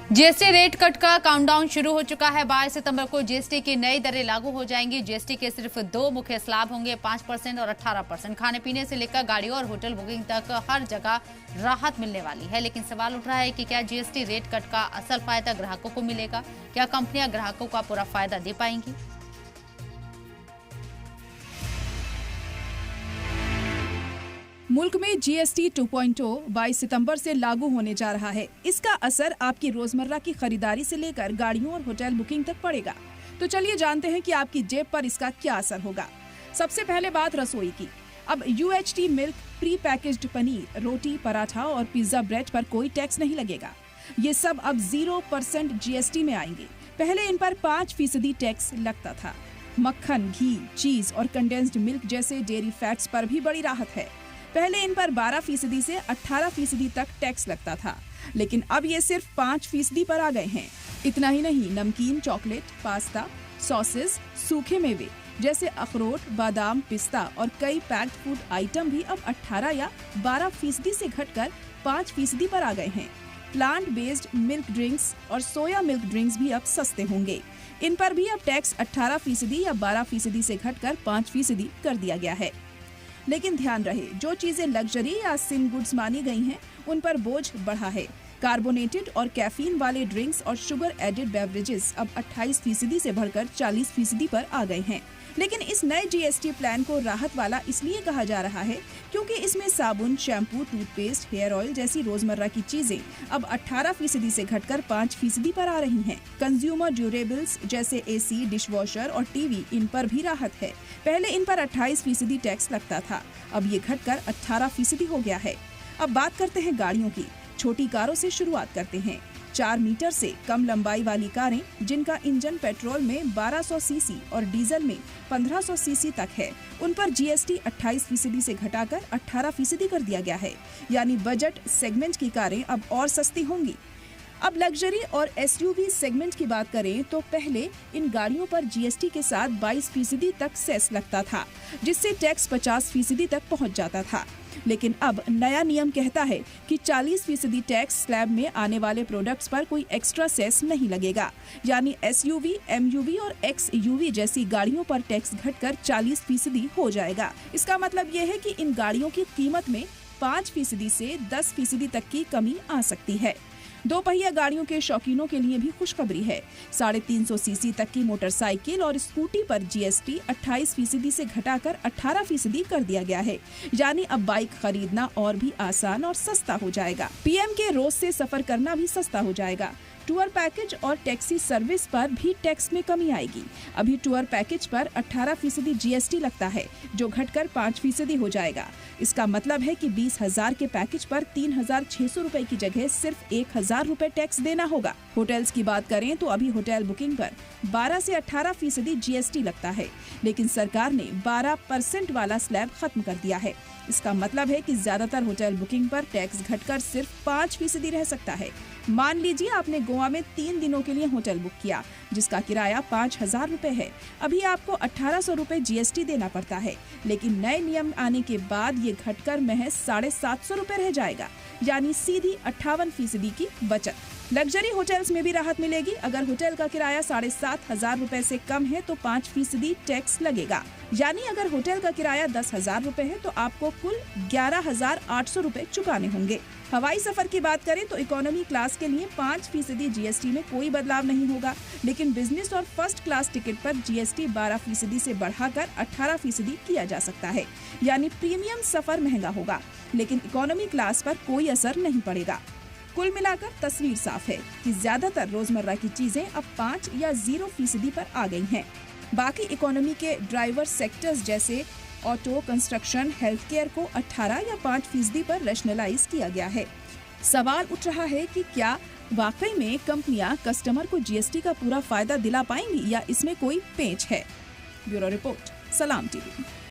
GST rate cut का countdown शुरू हो चुका है। 22 सितंबर को जीएसटी की नई दरें लागू हो जाएंगी। जीएसटी के सिर्फ दो मुख्य स्लैब होंगे, 5% और 18%। खाने पीने से लेकर गाड़ियों और होटल बुकिंग तक हर जगह राहत मिलने वाली है। लेकिन सवाल उठ रहा है कि क्या जीएसटी रेट कट का असल फायदा ग्राहकों को मिलेगा? क्या कंपनियां ग्राहकों का पूरा फायदा दे पाएंगी? मुल्क में जीएसटी 2.0 22 सितंबर से लागू होने जा रहा है। इसका असर आपकी रोजमर्रा की खरीदारी से लेकर गाड़ियों और होटल बुकिंग तक पड़ेगा। तो चलिए जानते हैं कि आपकी जेब पर इसका क्या असर होगा। सबसे पहले बात रसोई की। अब UHT milk, pre packaged paneer, रोटी, पराठा और पिज्जा ब्रेड पर कोई टैक्स नहीं लगेगा। ये सब अब 0% जीएसटी में आएंगे। पहले इन पर 5% टैक्स लगता था। मक्खन, घी, चीज और कंडेंस्ड मिल्क जैसे डेयरी फैट्स पर भी बड़ी राहत है। पहले इन पर 12% से 18% तक टैक्स लगता था, लेकिन अब ये सिर्फ 5% पर आ गए हैं। इतना ही नहीं, नमकीन, चॉकलेट, पास्ता, सॉसेस, सूखे मेवे जैसे अखरोट, बादाम, पिस्ता और कई पैक्ड फूड आइटम भी अब 18 या 12% से घटकर 5% पर आ गए हैं। प्लांट बेस्ड मिल्क ड्रिंक्स और सोया मिल्क ड्रिंक्स भी अब सस्ते होंगे। इन पर भी अब टैक्स 18% या 12% से घटकर 5% कर दिया गया है। लेकिन ध्यान रहे, जो चीजें लग्जरी या सिन गुड्स मानी गई हैं, उन पर बोझ बढ़ा है। कार्बोनेटेड और कैफीन वाले ड्रिंक्स और शुगर एडेड बेवरेजेस अब 28% से बढ़कर 40% पर आ गए हैं। लेकिन इस नए जीएसटी प्लान को राहत वाला इसलिए कहा जा रहा है क्योंकि इसमें साबुन, शैम्पू, टूथपेस्ट, हेयर ऑयल जैसी रोजमर्रा की चीजें अब 18% से घटकर 5% पर आ रही हैं। कंज्यूमर ड्यूरेबल्स जैसे एसी, डिशवॉशर और टीवी, इन पर भी राहत है। पहले इन पर 28% टैक्स लगता था, अब ये घटकर 18% हो गया है। अब बात करते हैं गाड़ियों की। छोटी कारों से शुरुआत करते हैं। 4 मीटर से कम लंबाई वाली कारें जिनका इंजन पेट्रोल में 1200 सीसी और डीजल में 1500 सीसी तक है, उन पर जीएसटी 28% से घटाकर 18% कर दिया गया है। यानी बजट सेगमेंट की कारें अब और सस्ती होंगी। अब लग्जरी और एसयूवी सेगमेंट की बात करें तो पहले इन गाड़ियों पर जीएसटी के साथ 22% तक सेस लगता था, जिससे टैक्स 50% तक पहुंच जाता था। लेकिन अब नया नियम कहता है कि 40% टैक्स स्लैब में आने वाले प्रोडक्ट्स पर कोई एक्स्ट्रा सेस नहीं लगेगा। यानी एसयूवी, एमयूवी और एक्सयूवी जैसी गाड़ियों पर टैक्स घटकर 40% हो जाएगा। इसका मतलब यह है कि इन गाड़ियों की कीमत में 5% से 10% तक की कमी आ सकती है। दो पहिया गाड़ियों के शौकीनों के लिए भी खुशखबरी है। 350 सीसी तक की मोटरसाइकिल और स्कूटी पर जीएसटी 28% से घटाकर 18% कर दिया गया है। यानी अब बाइक खरीदना और भी आसान और सस्ता हो जाएगा। पीएम के रोज से सफर करना भी सस्ता हो जाएगा। टूर पैकेज और टैक्सी सर्विस पर भी टैक्स में कमी आएगी। अभी टूर पैकेज पर 18% जीएसटी लगता है, जो घटकर 5% हो जाएगा। इसका मतलब है कि 20,000 के पैकेज पर 3,600 रुपए की जगह सिर्फ 1,000 रुपए टैक्स देना होगा। होटल्स की बात करें तो अभी होटल बुकिंग पर 12 से 18% जीएसटी लगता है, लेकिन सरकार ने 12% वाला स्लैब खत्म कर दिया है। इसका मतलब है कि ज्यादातर होटल बुकिंग पर टैक्स घटकर सिर्फ 5% रह सकता है। मान लीजिए आपने गोवा में 3 दिनों के लिए होटल बुक किया, जिसका किराया 5,000 रुपए है। अभी आपको 1,800 रुपए जीएसटी देना पड़ता है, लेकिन नए नियम आने के बाद ये घटकर महज 750 रुपए रह जाएगा। यानी सीधी 58% की बचत। लग्जरी होटल्स में भी राहत मिलेगी। अगर होटल का किराया 7,500 रुपए से कम है तो 5% टैक्स लगेगा। यानी अगर होटल का किराया 10,000 रुपए है तो आपको कुल 11,800 रुपए चुकाने होंगे। हवाई सफर की बात करें तो इकोनॉमी क्लास के लिए 5% जीएसटी में कोई बदलाव नहीं होगा, लेकिन बिजनेस और फर्स्ट क्लास टिकट पर जीएसटी 12% से बढ़ाकर 18% किया जा सकता है। यानी प्रीमियम सफर महंगा होगा, लेकिन इकोनॉमी क्लास पर कोई असर नहीं पड़ेगा। कुल मिलाकर तस्वीर साफ है कि ज्यादातर रोजमर्रा की चीजें अब 5 या 0% पर आ गई हैं। बाकी इकोनॉमी के ड्राइवर सेक्टर्स जैसे ऑटो, कंस्ट्रक्शन, हेल्थ केयर को 18 या 5% पर रैशनलाइज किया गया है। सवाल उठ रहा है कि क्या वाकई में कंपनियां कस्टमर को जीएसटी का पूरा फायदा दिला पाएंगी या इसमें कोई पेंच है। ब्यूरो रिपोर्ट, सलाम टीवी।